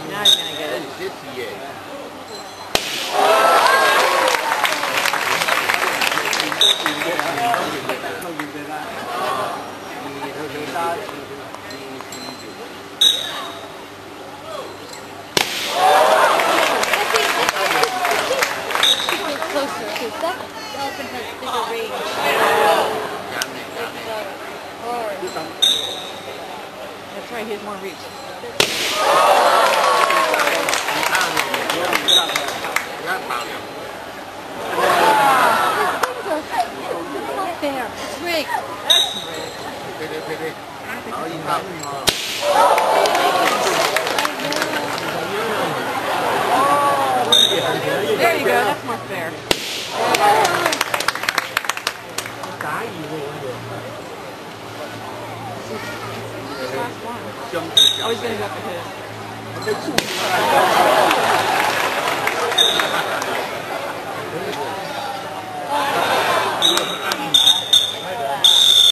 Now he's gonna get it. Closer, because that elephant has bigger range. That's right, he has more reach. Not fair. It's rigged. That's rigged. There you go, that's more fair. Last one. Oh, he's gonna go for his.